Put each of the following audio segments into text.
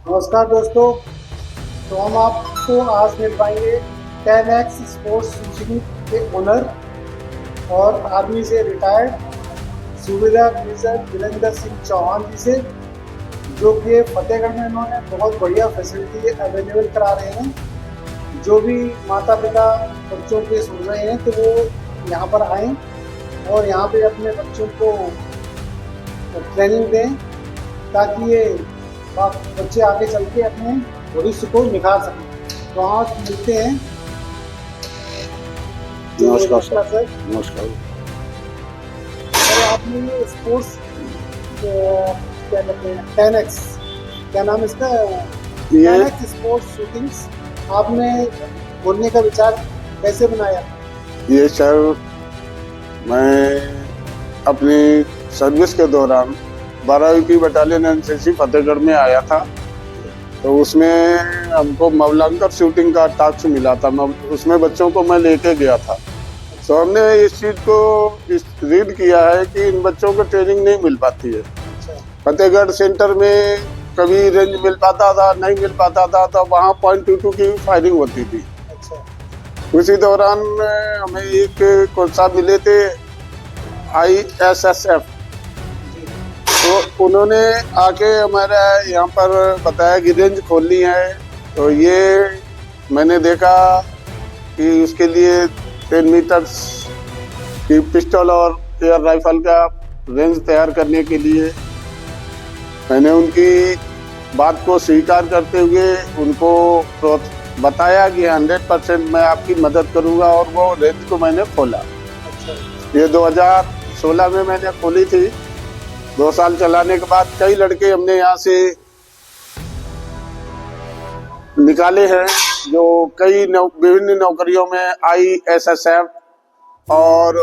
नमस्कार दोस्तों। तो हम आपको आज मिल पाएंगे 10X स्पोर्ट्स शूटिंग के ओनर और आर्मी से रिटायर्ड सूबेदार मेजर वीरेंद्र सिंह चौहान जी से, जो कि फतेहगढ़ में इन्होंने बहुत बढ़िया फैसिलिटी अवेलेबल करा रहे हैं। जो भी माता पिता बच्चों के सुन रहे हैं तो वो यहाँ पर आएँ और यहाँ पे अपने बच्चों को ट्रेनिंग दें, ताकि ये बच्चे आगे चल के अपने भविष्य को निखार सकें। तो आज मिलते हैं। नमस्कार सर। नमस्कार। सर, आपने ये स्पोर्ट्स क्या कहते हैं 10X, क्या नाम है इसका, 10X स्पोर्ट्स शूटिंग्स आपने खोलने का विचार कैसे बनाया? ये सर, मैं अपनी सर्विस के दौरान 12वीं बटालियन एनसीसी फतेहगढ़ में आया था। तो उसमें हमको मवलंकर शूटिंग का टास्क मिला था। उसमें बच्चों को मैं लेके गया था। तो हमने इस चीज़ को रीड किया है कि इन बच्चों को ट्रेनिंग नहीं मिल पाती है। फतेहगढ़ सेंटर में कभी रेंज मिल पाता था, नहीं मिल पाता था, तो वहाँ .22 की फायरिंग होती थी। उसी दौरान हमें एक कोच साहब मिले थे ISSF, तो उन्होंने आके हमारा यहाँ पर बताया कि रेंज खोलनी है। तो ये मैंने देखा कि उसके लिए 10 मीटर्स की पिस्टल और एयर राइफल का रेंज तैयार करने के लिए मैंने उनकी बात को स्वीकार करते हुए उनको बताया कि 100% मैं आपकी मदद करूँगा, और वो रेंज को मैंने खोला। ये 2016 में मैंने खोली थी। 2 साल चलाने के बाद कई लड़के हमने यहाँ से निकाले हैं, जो कई विभिन्न नौकरियों में ISSF और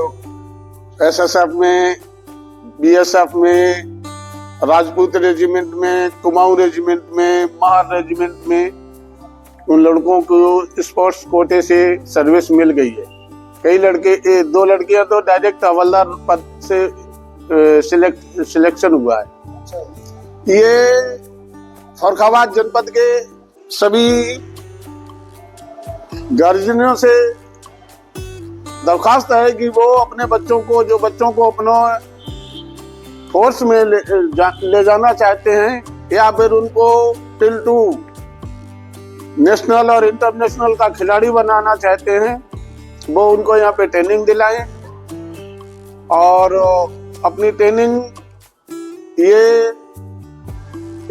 SSF में, BSF में, राजपूत रेजिमेंट में, कुमाऊं रेजिमेंट में, महार रेजिमेंट में उन लड़कों को स्पोर्ट्स कोटे से सर्विस मिल गई है। कई लड़के, 2 लड़कियां तो डायरेक्ट हवलदार पद से सिलेक्शन हुआ है। ये फर्रुखाबाद जनपद के सभी गार्जियनों से दरखास्त है कि वो अपने बच्चों को, जो बच्चों को अपना फोर्स में ले जाना चाहते हैं या फिर उनको टिल 2 नेशनल और इंटरनेशनल का खिलाड़ी बनाना चाहते हैं, वो उनको यहाँ पे ट्रेनिंग दिलाएं। और अपनी ट्रेनिंग ये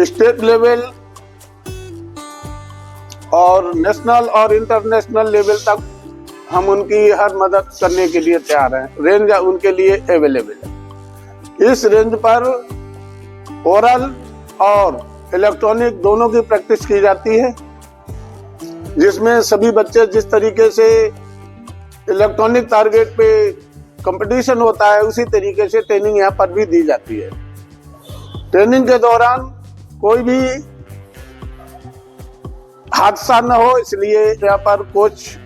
स्टेट लेवल और नेशनल और इंटरनेशनल लेवल तक हम उनकी हर मदद करने के लिए तैयार हैं। रेंज उनके लिए अवेलेबल है। इस रेंज पर ओरल और इलेक्ट्रॉनिक दोनों की प्रैक्टिस की जाती है, जिसमें सभी बच्चे जिस तरीके से इलेक्ट्रॉनिक टारगेट पे कंपटीशन होता है, उसी तरीके से ट्रेनिंग यहाँ पर भी दी जाती है। ट्रेनिंग के दौरान कोई भी हादसा न हो, इसलिए यहाँ पर कोच,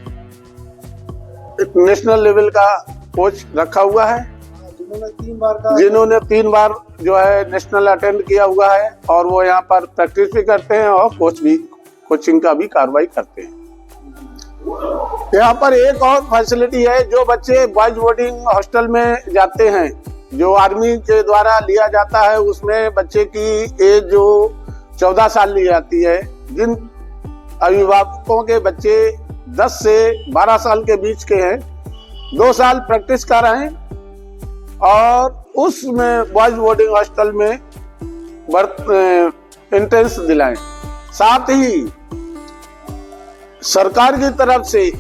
नेशनल लेवल का कोच रखा हुआ है, जिन्होंने 3 बार जो है नेशनल अटेंड किया हुआ है, और वो यहाँ पर प्रैक्टिस भी करते हैं और कोचिंग का भी कार्रवाई करते हैं। यहाँ पर एक और फैसिलिटी है, जो बच्चे बॉयज बोर्डिंग हॉस्टल में जाते हैं, जो आर्मी के द्वारा लिया जाता है, उसमें बच्चे की एज जो 14 साल ली जाती है। जिन अभिभावकों के बच्चे 10 से 12 साल के बीच के हैं, 2 साल प्रैक्टिस कराएं और उसमें बॉयज बोर्डिंग हॉस्टल में एंट्रेंस दिलाएं। साथ ही सरकार की तरफ से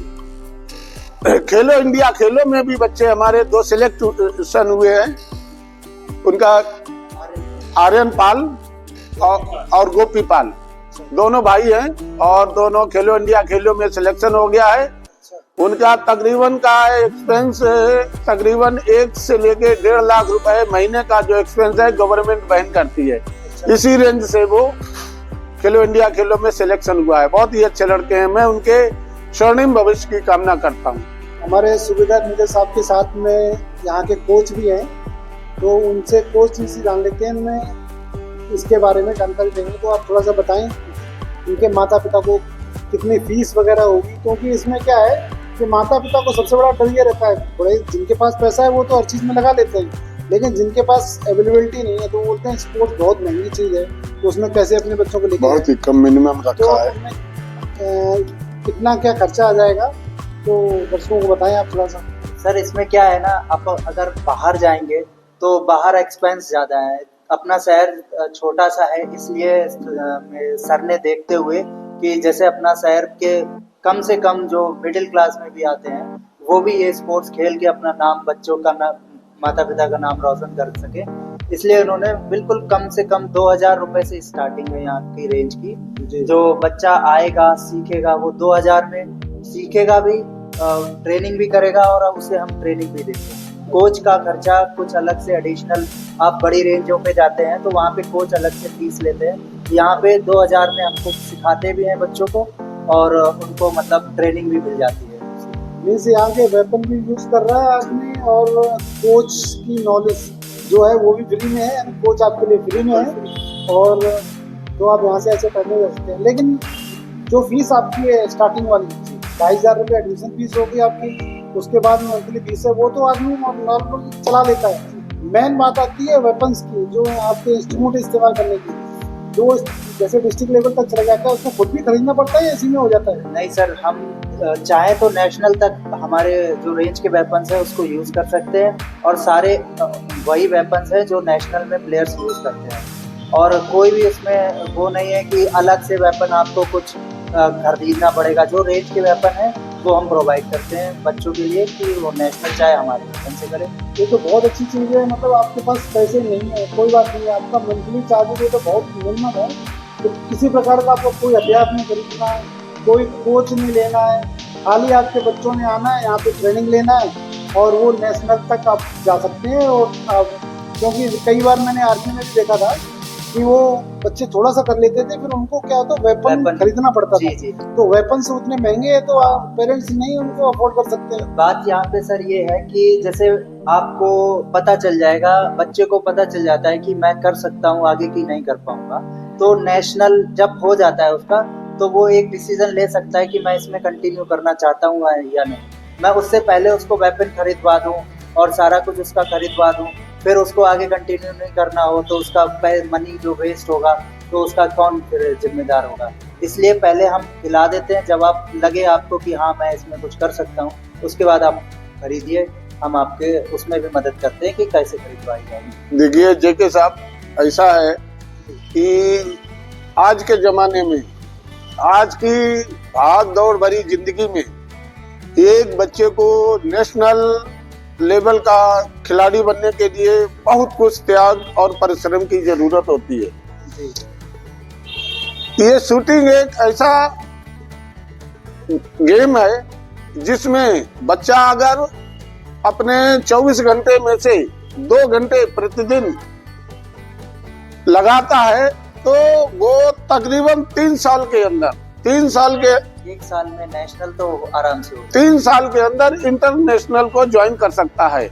खेलो इंडिया खेलों में भी बच्चे हमारे 2 सिलेक्शन हुए हैं। उनका आर्यन पाल और गोपी पाल, दोनों भाई हैं, और दोनों खेलो इंडिया खेलों में सिलेक्शन हो गया है। उनका तकरीबन का एक्सपेंस तकरीबन 1 से लेके 1.5 लाख रुपए महीने का जो एक्सपेंस है गवर्नमेंट वहन करती है। इसी रेंज से वो खेलो इंडिया खेलों में सिलेक्शन हुआ है। बहुत ही अच्छे लड़के हैं, मैं उनके स्वर्णिम भविष्य की कामना करता हूँ। हमारे सूबेदार मेजर साहब के साथ में यहाँ के कोच भी हैं, तो उनसे कोच इसी जान लेते हैं, इसके बारे में जानकारी देंगे। तो आप थोड़ा सा बताएं उनके माता पिता को कितनी फीस वगैरह होगी, क्योंकि इसमें क्या है कि माता पिता को सबसे बड़ा डर ये रहता है, बड़े जिनके पास पैसा है वो तो हर चीज़ में लगा लेते हैं, लेकिन जिनके पास अवेलेबिलिटी नहीं है तो वो बोलते हैं स्पोर्ट्स बहुत महंगी चीज़ है, तो उसमें कैसे अपने बच्चों को लेके बहुत ही कम मिनिमम तो रखा है। कितना क्या खर्चा आ जाएगा तो दर्शकों को बताएं आप थोड़ा सा। सर इसमें क्या है ना, आप अगर बाहर जाएंगे तो बाहर एक्सपेंस ज़्यादा है, अपना शहर छोटा सा है, इसलिए सर ने देखते हुए कि जैसे अपना शहर के कम से कम जो मिडिल क्लास में भी आते हैं वो भी ये स्पोर्ट्स खेल के अपना नाम, बच्चों का नाम, माता पिता का नाम रोशन कर सके, इसलिए उन्होंने बिल्कुल कम से कम 2000 रुपये से स्टार्टिंग है यहाँ की रेंज की। जो बच्चा आएगा सीखेगा वो 2000 में सीखेगा भी, ट्रेनिंग भी करेगा और उसे हम ट्रेनिंग भी देते हैं। कोच का खर्चा कुछ अलग से एडिशनल, आप बड़ी रेंजों पे जाते हैं तो वहाँ पे कोच अलग से फीस लेते हैं, यहाँ पे 2000 में हमको सिखाते भी हैं बच्चों को और उनको मतलब ट्रेनिंग भी मिल जाती है। मीन्स यहाँ के वेपन भी यूज कर रहा है आदमी और कोच की नॉलेज जो है वो भी फ्री में है, यानी कोच आपके लिए फ्री में है और तो आप यहाँ से ऐसे पढ़ने जा सकते हैं। लेकिन जो फीस आपकी है स्टार्टिंग वाली 25,000 रुपये एडमिशन फीस होगी आपकी, उसके बाद में मंथली फीस है वो तो आदमी नॉर्मल चला लेता है। मेन बात आती है वेपन्स की, जो आपके इंस्ट्रूमेंट इस्तेमाल करने की, जो जैसे डिस्ट्रिक्ट लेवल तक चला जाता है उसको खुद भी खरीदना पड़ता है या इसी में हो जाता है? नहीं सर, हम चाहे तो नेशनल तक हमारे जो रेंज के वेपन्स है उसको यूज़ कर सकते हैं और सारे वही वेपन्स है जो नेशनल में प्लेयर्स यूज़ करते हैं, और कोई भी इसमें वो नहीं है कि अलग से वेपन आपको कुछ खरीदना पड़ेगा। जो रेंज के वेपन है वो हम प्रोवाइड करते हैं बच्चों के लिए कि वो नेशनल चाहे हमारे वेपन से करें। ये तो बहुत अच्छी चीज़ है, मतलब आपके पास पैसे नहीं है कोई बात नहीं है, आपका मंथली चार्ज ये तो बहुत मिनिमम है, तो किसी प्रकार का आपको कोई हथियार नहीं खरीदना है, कोई कोच नहीं लेना है, खाली आपके बच्चों ने आना है यहाँ पे ट्रेनिंग लेना है और वो नेशनल तक आप जा सकते हैं। और क्योंकि कई बार मैंने आर्मी में भी देखा था कि वो बच्चे थोड़ा सा कर लेते थे, फिर उनको क्या होता वेपन खरीदना पड़ता था। जी। तो वेपन से उतने महंगे हैं तो पेरेंट्स नहीं उनको अफोर्ड कर सकते हैं। बात यहाँ पे सर ये है कि जैसे आपको पता चल जाएगा, बच्चे को पता चल जाता है कि मैं कर सकता हूँ आगे की नहीं कर पाऊंगा, तो नेशनल जब हो जाता है उसका तो वो एक डिसीजन ले सकता है कि मैं इसमें कंटिन्यू करना चाहता हूँ या नहीं। मैं उससे पहले उसको वेपन खरीदवा दूँ और सारा कुछ उसका खरीदवा दूँ, फिर उसको आगे कंटिन्यू नहीं करना हो तो उसका मनी जो वेस्ट होगा तो उसका कौन फिर जिम्मेदार होगा। इसलिए पहले हम दिला देते हैं, जब आप लगे आपको कि हाँ मैं इसमें कुछ कर सकता हूँ उसके बाद आप खरीदिए, हम आपके उसमें भी मदद करते हैं कि कैसे खरीदवाई जाए। देखिए जेके साहब, ऐसा है कि आज के ज़माने में, आज की भाग दौड़ भरी जिंदगी में एक बच्चे को नेशनल लेवल का खिलाड़ी बनने के लिए बहुत कुछ त्याग और परिश्रम की जरूरत होती है। ये शूटिंग एक ऐसा गेम है जिसमें बच्चा अगर अपने 24 घंटे में से 2 घंटे प्रतिदिन लगाता है तो वो तकरीबन 3 साल के अंदर, 3 साल के 1 साल में नेशनल तो आराम से हो, 3 साल के अंदर इंटरनेशनल को ज्वाइन कर सकता है।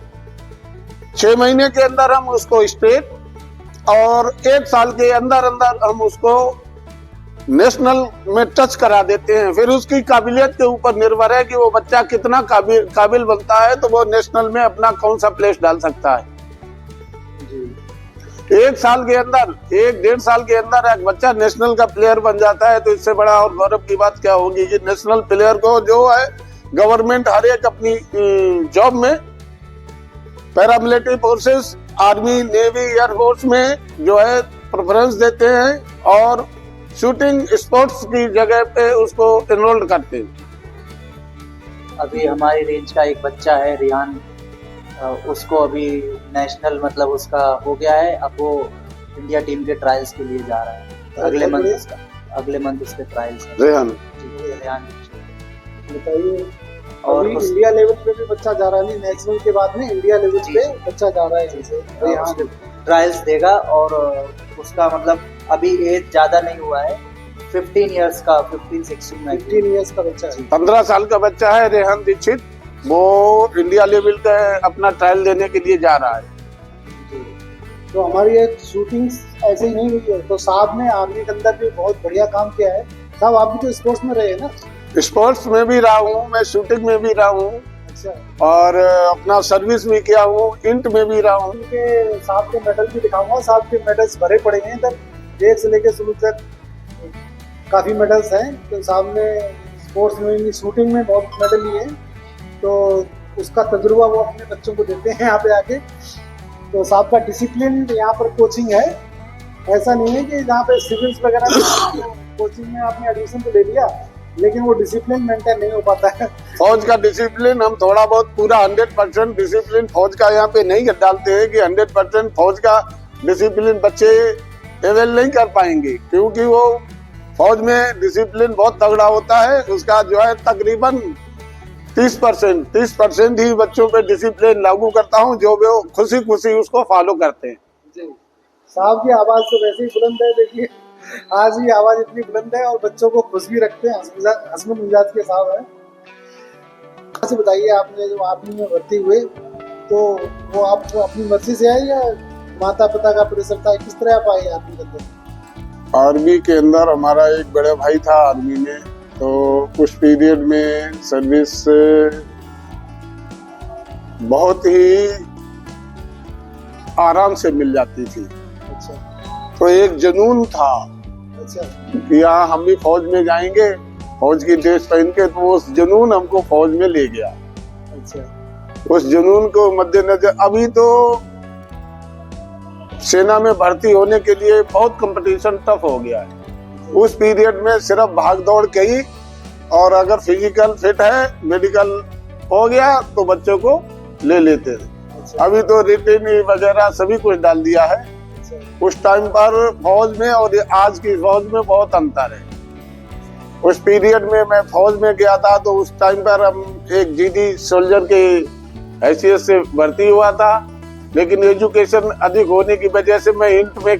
6 महीने के अंदर हम उसको स्टेट और 1 साल के अंदर अंदर हम उसको नेशनल में टच करा देते हैं। फिर उसकी काबिलियत के ऊपर निर्भर है कि वो बच्चा कितना काबिल बनता है, तो वो नेशनल में अपना कौन सा प्लेस डाल सकता है। 1 साल के अंदर, 1-1.5 साल के अंदर एक बच्चा नेशनल का प्लेयर बन जाता है, तो इससे बड़ा और गौरव की बात क्या होगी कि नेशनल प्लेयर को जो है गवर्नमेंट हर एक अपनी जॉब में, paramilitary forces, army, navy, air force में जो है प्रेफरेंस देते हैं और शूटिंग स्पोर्ट्स की जगह पे उसको एनरोल्ड करते हैं। अभी हमारी रेंज का एक बच्चा है रिहान, उसको अभी नेशनल मतलब उसका हो गया है, अब वो इंडिया टीम के ट्रायल्स के लिए जा रहा है। अगले मंथ उसके ट्रायल्स है। रेहान बताइए, और अभी इंडिया लेवल पे भी बच्चा जा रहा है, नेशनल के बाद में इंडिया लेवल पे बच्चा जा रहा है, ट्रायल्स देगा और उसका मतलब अभी एज ज्यादा नहीं हुआ है, 15 इयर्स का, 15 इयर्स का बच्चा है। 15 साल का बच्चा है रेहान दीक्षित, वो इंडिया लेवल का अपना ट्रायल देने के लिए जा रहा है। तो हमारी एक शूटिंग ऐसे ही नहीं हुई है, तो साहब ने आर्मी के अंदर भी बहुत बढ़िया काम किया है साहब आप भी तो स्पोर्ट्स में रहे ना? स्पोर्ट्स में भी रहा हूँ, मैं शूटिंग में भी रहा हूँ अच्छा। और अपना सर्विस भी किया हूँ, इंट में भी रहा हूँ। उनके साहब के मेडल भी दिखाऊंगा। साहब के मेडल्स भरे पड़े हैं इधर, 1 से लेकर शुरू तक काफी मेडल्स हैं। तो साहब ने स्पोर्ट्स में भी, शूटिंग में बहुत मेडल लिए हैं, तो उसका तजुर्बा वो अपने बच्चों को देते हैं यहाँ पे आके। तो साहब का डिसिप्लिन, यहाँ पर कोचिंग है, ऐसा नहीं है कि जहाँ पे सिविल्स वगैरह कोचिंग में आपने एडमिशन तो ले लिया लेकिन वो डिसिप्लिन मेंटेन नहीं हो पाता है। फौज का डिसिप्लिन हम थोड़ा बहुत पूरा 100% डिसिप्लिन फौज का यहाँ पे नहीं डालते हैं कि 100% फौज का डिसिप्लिन बच्चे अवेल नहीं कर पाएंगे, क्योंकि वो फौज में डिसिप्लिन बहुत तगड़ा होता है। उसका जो है तकरीबन 30% ही बच्चों पे डिसिप्लिन लागू करता हूँ, जो वो खुशी खुशी उसको फॉलो करते हैं। जी। साहब की आवाज तो वैसे ही बुलंद है, देखिए आज भी आवाज इतनी बुलंद है और बच्चों को खुश भी रखते हैं, हंसमुख मिजाज के साहब है। से बताइए, आपने जो आर्मी में भर्ती हुए तो वो आप अपनी मर्जी से आए या माता पिता का प्रेशर था, किस तरह आप आए आर्मी के अंदर? आर्मी के अंदर हमारा एक बड़े भाई था आर्मी में, तो उस पीरियड में सर्विस बहुत ही आराम से मिल जाती थी। अच्छा। तो एक जुनून था अच्छा। कि हाँ हम भी फौज में जाएंगे, फौज की ड्रेस पहन के, तो उस जुनून हमको फौज में ले गया। अच्छा। उस जुनून को मद्देनजर, अभी तो सेना में भर्ती होने के लिए बहुत कंपटीशन टफ हो गया है। उस पीरियड में सिर्फ भाग दौड़ के ही, और अगर फिजिकल फिट है, मेडिकल हो गया तो बच्चों को ले लेते थे। अच्छा। अभी तो रिटेन वगैरह सभी कुछ डाल दिया है। अच्छा। उस टाइम पर फौज में और आज की फौज में बहुत अंतर है। उस पीरियड में मैं फौज में गया था तो उस टाइम पर हम एक जीडी सोल्जर के हैसियत से भर्ती हुआ था, लेकिन एजुकेशन अधिक होने की वजह से मैं इंट में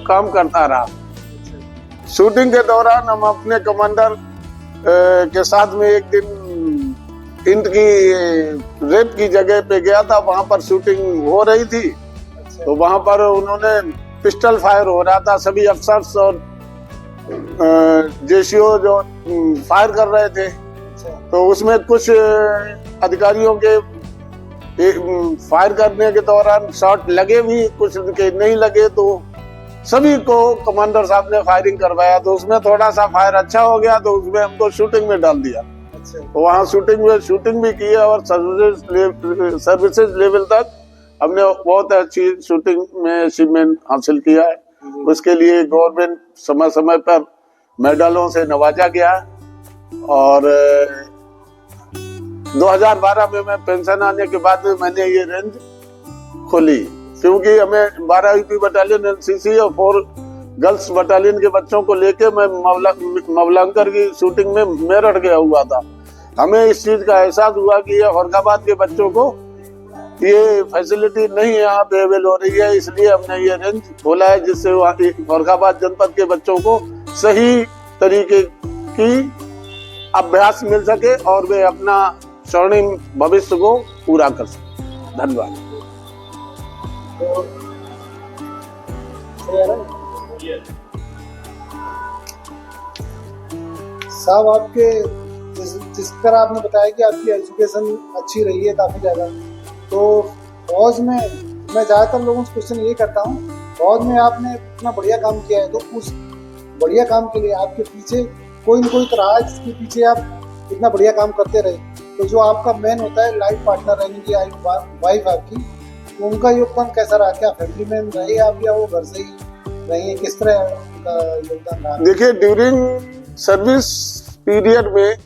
काम करता रहा। शूटिंग के दौरान हम अपने कमांडर के साथ में एक दिन इंट की रेप की जगह पे गया था, वहां पर शूटिंग हो रही थी। तो वहां पर उन्होंने पिस्टल फायर हो रहा था, सभी अफसर्स और जेसीओ जो फायर कर रहे थे। तो उसमें कुछ अधिकारियों के फायर करने के दौरान शॉट लगे भी, कुछ के नहीं लगे, तो सभी को कमांडर साहब ने फायरिंग करवाया। तो उसमें थोड़ा सा फायर अच्छा हो गया तो उसमें हमको शूटिंग में डाल दिया। तो वहाँ शूटिंग भी की है और सर्विसेज लेवल तक हमने बहुत अच्छी शूटिंग में अचीवमेंट हासिल किया है। उसके लिए गवर्नमेंट समय समय पर मेडलों से नवाजा गया। और 2012 में मैं पेंशन आने के बाद में मैंने ये रेंज खोली, क्योंकि हमें 12 यूपी बटालियन एनसीसी और 4 गर्ल्स बटालियन के बच्चों को लेके मैं मवलंकर की शूटिंग में मेरठ गया हुआ था। हमें इस चीज का एहसास हुआ कि ये फर्रुखाबाद के बच्चों को ये फैसिलिटी नहीं यहाँ पे अवेल हो रही है, इसलिए हमने ये रेंज खोला है, जिससे फर्रुखाबाद जनपद के बच्चों को सही तरीके की अभ्यास मिल सके और वे अपना स्वर्णिम भविष्य को पूरा कर सके। धन्यवाद। साहब आपके जिस तरह आपने बताया कि आपकी एजुकेशन अच्छी रही है काफी ज्यादा, तो फौज में मैं ज्यादातर लोगों से क्वेश्चन ये करता हूँ, फौज में आपने इतना बढ़िया काम किया है तो उस बढ़िया काम के लिए आपके पीछे कोई न कोई रहा है जिसके पीछे आप इतना बढ़िया काम करते रहे। तो जो आपका मेन होता है लाइफ पार्टनर रहने की वाइफ आपकी, तो उनका योगदान कैसा रहा? क्या फैमिली में रहे आप या वो घर से ही रही, किस तरह उनका योगदान रहा? देखिए, ड्यूरिंग सर्विस पीरियड में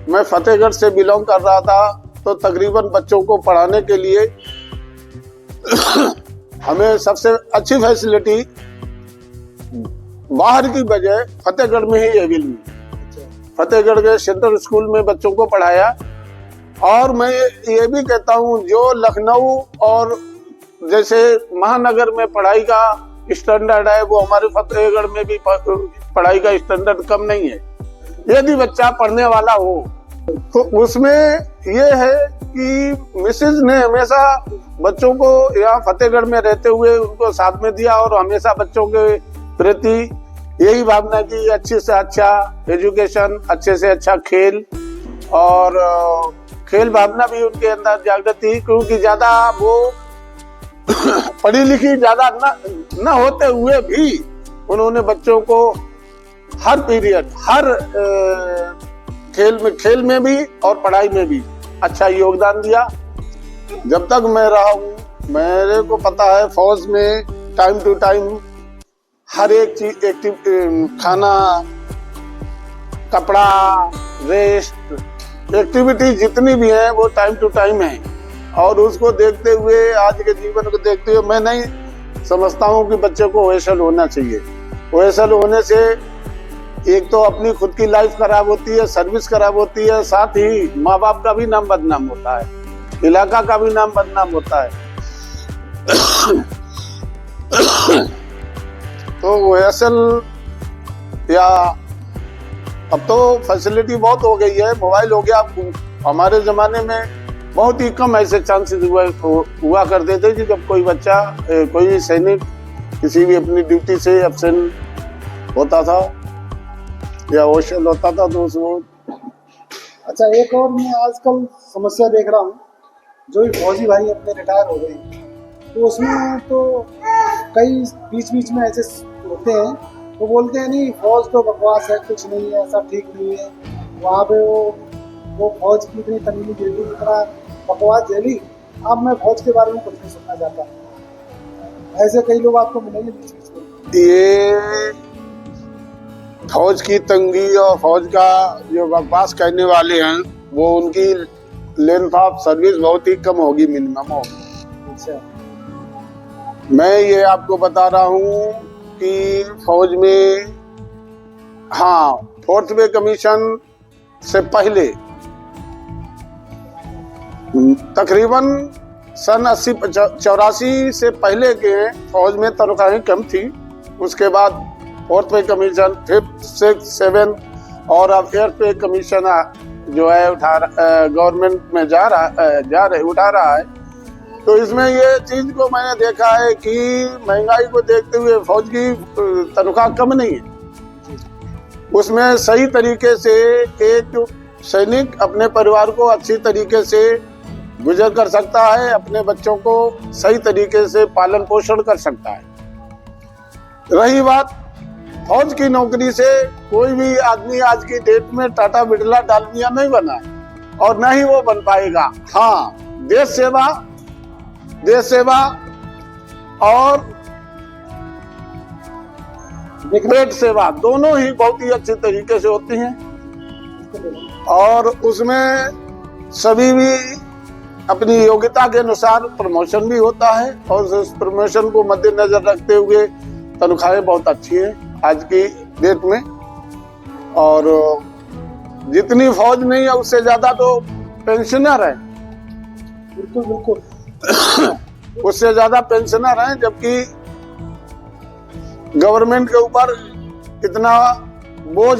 मैं फतेहगढ़ से बिलोंग कर रहा था, तो तकरीबन बच्चों को पढ़ाने के लिए हमें सबसे अच्छी फैसिलिटी बाहर की बजाय फतेहगढ़ में ही अवेल हुई। फतेहगढ़ के सेंट्रल स्कूल में बच्चों को पढ़ाया। और मैं ये भी कहता हूँ, जो लखनऊ और जैसे महानगर में पढ़ाई का स्टैंडर्ड है, वो हमारे फतेहगढ़ में भी पढ़ाई का स्टैंडर्ड कम नहीं है। यदि बच्चा पढ़ने वाला हो तो उसमें ये है कि मिसेज ने हमेशा बच्चों को यहाँ फतेहगढ़ में रहते हुए उनको साथ में दिया और हमेशा बच्चों के प्रति यही भावना की अच्छे से अच्छा एजुकेशन, अच्छे से अच्छा खेल, और खेल भावना भी उनके अंदर जागृत थी, क्योंकि ज्यादा वो पढ़ी लिखी ज्यादा न होते हुए भी उन्होंने बच्चों को हर पीरियड, हर खेल में भी और पढ़ाई में भी अच्छा योगदान दिया। जब तक मैं रहा हूँ, मेरे को पता है फौज में टाइम टू टाइम हर एक चीज, खाना, कपड़ा, रेस्ट, एक्टिविटी जितनी भी है वो टाइम टू टाइम है। और उसको देखते हुए, आज के जीवन को देखते हुए, मैं नहीं समझता हूँ कि बच्चे को ओएसएल होना चाहिए। ओएसएल होने से एक तो अपनी खुद की लाइफ खराब होती है, सर्विस खराब होती है, साथ ही माँ बाप का भी नाम बदनाम होता है, इलाका का भी नाम बदनाम होता है। तो ओएसएल या अब तो फैसिलिटी बहुत हो गई है, मोबाइल हो गया। हमारे जमाने में बहुत ही कम ऐसे चांसेस हुआ करते थे कि जब कोई बच्चा, कोई सैनिक किसी भी अपनी ड्यूटी से एब्सेंट होता था या ओएसएल होता था तो उसको। अच्छा, एक और मैं आजकल समस्या देख रहा हूँ, जो भी फौजी भाई अपने रिटायर हो गए, तो उसमें तो कई बीच बीच में ऐसे होते हैं तो बोलते हैं नहीं फौज तो बकवास है, कुछ नहीं है, ऐसा ठीक नहीं है। वहाँ पे वो फौज की इतनी तंगी झेली, इतना बकवास झेली। अब मैं फौज के बारे में कुछ नहीं सुनना चाहता। ऐसे कई लोग आपको मिलेंगे बीच बीच में। ये फौज की तंगी और फौज का जो बकवास कहने वाले हैं, वो उनकी लेंथ ऑफ सर्विस बहुत ही कम होगी, मिनिमम होगी। अच्छा, मैं ये आपको बता रहा हूँ कि फौज में, हाँ, 4th पे कमीशन से पहले तकरीबन सन 84 से पहले के फौज में तनख्वाहें कम थी। उसके बाद 4th पे कमीशन, 5th, 6th, 7th और अब 8th पे कमीशन जो है गवर्नमेंट में उठा रहा है। तो इसमें ये चीज को मैंने देखा है कि महंगाई को देखते हुए फौज की तनख्वाह कम नहीं है। उसमें सही तरीके से एक सैनिक अपने परिवार को अच्छी तरीके से गुजर कर सकता है, अपने बच्चों को सही तरीके से पालन पोषण कर सकता है। रही बात फौज की नौकरी से, कोई भी आदमी आज की डेट में टाटा बिरला डालमिया नहीं बना और न ही वो बन पाएगा। हाँ, देश सेवा और पेट सेवा दोनों ही बहुत ही अच्छे तरीके से होती हैं, और उसमें सभी भी अपनी योग्यता के अनुसार प्रमोशन भी होता है, और उस प्रमोशन को मद्देनजर रखते हुए तनख्वाहें बहुत अच्छी है आज की डेट में। और जितनी फौज नहीं है उससे ज्यादा तो पेंशनर है। बिल्कुल बिल्कुल। उससे ज्यादा पेंशनर हैं, जबकि गवर्नमेंट के ऊपर इतना बोझ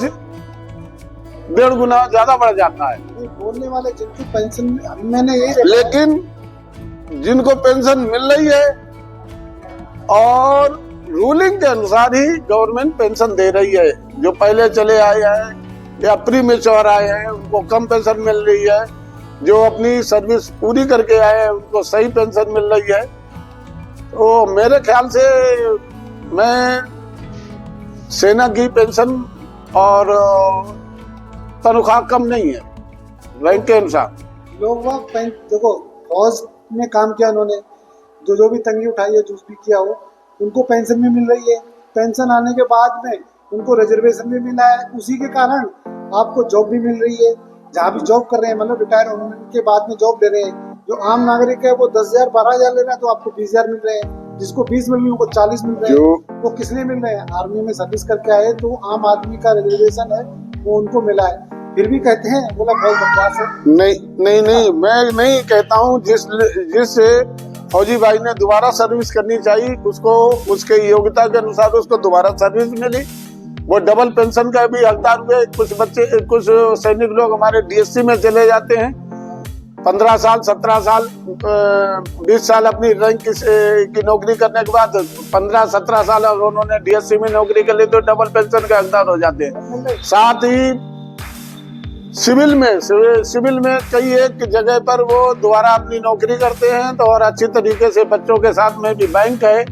1.5 गुना ज्यादा बढ़ जाता है। बोलने वाले जिनकी पेंशन, मैंने यही, लेकिन जिनको पेंशन मिल रही है और रूलिंग के अनुसार ही गवर्नमेंट पेंशन दे रही है। जो पहले चले आए हैं या प्री मेच्योर आए हैं उनको कम पेंशन मिल रही है, जो अपनी सर्विस पूरी करके आए हैं उनको सही पेंशन मिल रही है। तो मेरे ख्याल से मैं सेना की पेंशन और तनख्वाह कम नहीं है रैंक के अनुसार। लोग देखो, फौज में काम किया उन्होंने, जो भी तंगी उठाई है, जो भी किया हो, उनको पेंशन भी मिल रही है। पेंशन आने के बाद में उनको रिजर्वेशन भी मिला है, उसी के कारण आपको जॉब भी मिल रही है। जहाँ भी जॉब कर रहे हैं, मतलब रिटायर होने के बाद में जॉब ले रहे हैं, जो आम नागरिक है वो 10,000 12,000 ले रहा है, तो आपको 20,000 मिल रहे हैं। जिसको 20 मिल रही है उनको 40 मिल रहे हैं। वो किस लिए मिल रहे हैं? आर्मी में सर्विस करके आए, तो आम आदमी का रिजर्वेशन है वो उनको मिला है। फिर भी कहते हैं बोला बहुत बकवास है। नहीं, मैं नहीं कहता हूँ। जिस फौजी भाई ने दोबारा सर्विस करनी चाहिए, उसको उसके योग्यता के अनुसार उसको दोबारा सर्विस मिली, वो डबल पेंशन का भी हकदार हुए। कुछ सैनिक लोग हमारे डीएससी में चले जाते हैं 15 साल 17 साल 20 साल अपनी रैंक की नौकरी करने के बाद 15-17 साल अगर उन्होंने डीएससी में नौकरी कर ली तो डबल पेंशन के हकदार हो जाते हैं। साथ ही सिविल में कई एक जगह पर वो दोबारा अपनी नौकरी करते हैं तो और अच्छी तरीके से बच्चों के साथ में भी बैंक है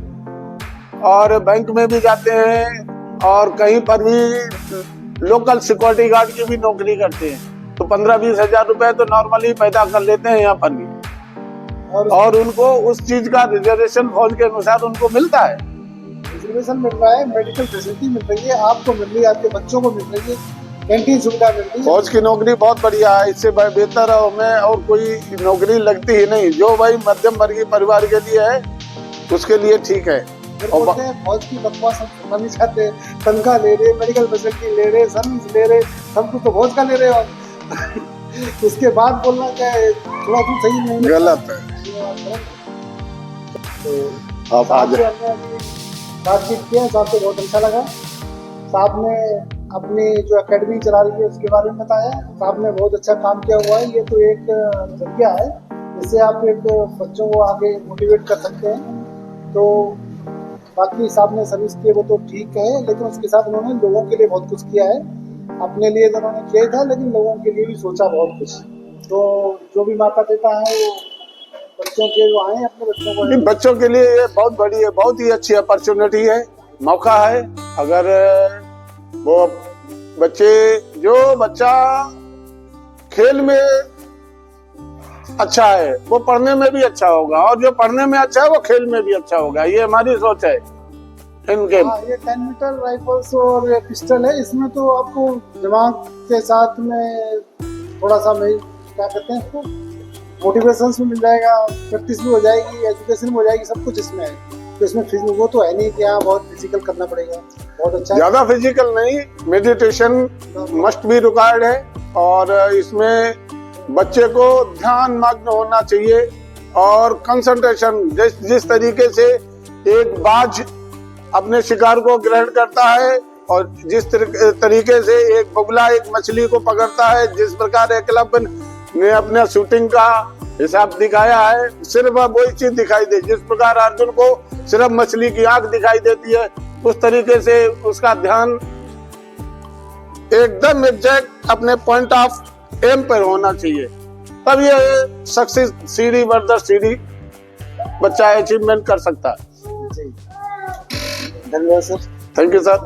और बैंक में भी जाते हैं और कहीं पर भी लोकल सिक्योरिटी गार्ड की भी नौकरी करते हैं। तो 15-20 हजार रुपए तो नॉर्मली पैदा कर लेते हैं यहाँ पर भी और उनको उस चीज का रिजर्वेशन फौज के अनुसार उनको मिलता है। रिजर्वेशन मिल रहा है, मेडिकल फैसिलिटी मिल रही है, आपको मिल रही है, आपके बच्चों को मिल रही है, कैंटीन सुविधा मिल रही है। फौज की नौकरी बहुत बढ़िया है, इससे बेहतर हमें और कोई नौकरी लगती ही नहीं। जो भाई मध्यम वर्गीय परिवार के लिए है उसके लिए ठीक है। बोलते हैं फौज की बकवास हम नहीं चाहते, तनख्वाह ले रहे, मेडिकल फैसिलिटी ले रहे, सर्विस ले रहे, सब कुछ तो फौज का ले रहे हो उसके बाद बोलना क्या है, थोड़ा तो सही नहीं, गलत है। तो आप आज हमने अभी बातचीत किया, साहब से बहुत अच्छा लगा। साहब ने अपनी जो एकेडमी चला रही है उसके बारे में बताया। साहब ने बहुत अच्छा काम किया हुआ है। ये तो एक जरिया है जिससे आप एक बच्चों को आगे मोटिवेट कर सकते हैं। तो बाकी साहब ने सर्विस किए वो तो ठीक है, लेकिन उसके साथ उन्होंने लोगों के लिए बहुत कुछ किया है। अपने लिए तो उन्होंने किया था, लेकिन लोगों के लिए भी सोचा बहुत कुछ। तो जो भी माता पिता है वो बच्चों के जो आए अपने बच्चों को, बच्चों के लिए ये बहुत बड़ी है, बहुत ही अच्छी अपॉर्चुनिटी है, मौका है। अगर वो बच्चा खेल में अच्छा है वो पढ़ने में भी अच्छा होगा और जो पढ़ने में अच्छा है वो खेल में भी अच्छा होगा। ये हमारी सोच है इनके। ये 10 मीटर राइफल्स और पिस्टल है, इसमें तो आपको दिमाग के साथ में थोड़ा सा क्या कहते हैं इसको, मोटिवेशन भी मिल जाएगा, प्रैक्टिस भी हो जाएगी, एजुकेशन भी हो जाएगी, सब कुछ इसमें है। तो इसमें वो तो है नहीं कि यहाँ बहुत फिजिकल करना पड़ेगा, बहुत अच्छा। ज्यादा फिजिकल नहीं, मेडिटेशन मस्ट बी रिक्वायर्ड है और इसमें बच्चे को ध्यान मग्न होना चाहिए और कंसंट्रेशन। जिस तरीके से एक बाज अपने शिकार को ग्रहण करता है और जिस तरीके से एक बगुला एक मछली को पकड़ता है, जिस प्रकार एकलव्य ने अपने शूटिंग का हिसाब दिखाया है, सिर्फ वही चीज दिखाई दे। जिस प्रकार अर्जुन को सिर्फ मछली की आंख दिखाई देती है, उस तरीके से उसका ध्यान एकदम एग्जैक्ट अपने पॉइंट ऑफ एम पर होना चाहिए, तब ये सक्सेस सीढ़ी बरदर सीढ़ी बच्चा अचीवमेंट कर सकता है। धन्यवाद सर। Thank you sir.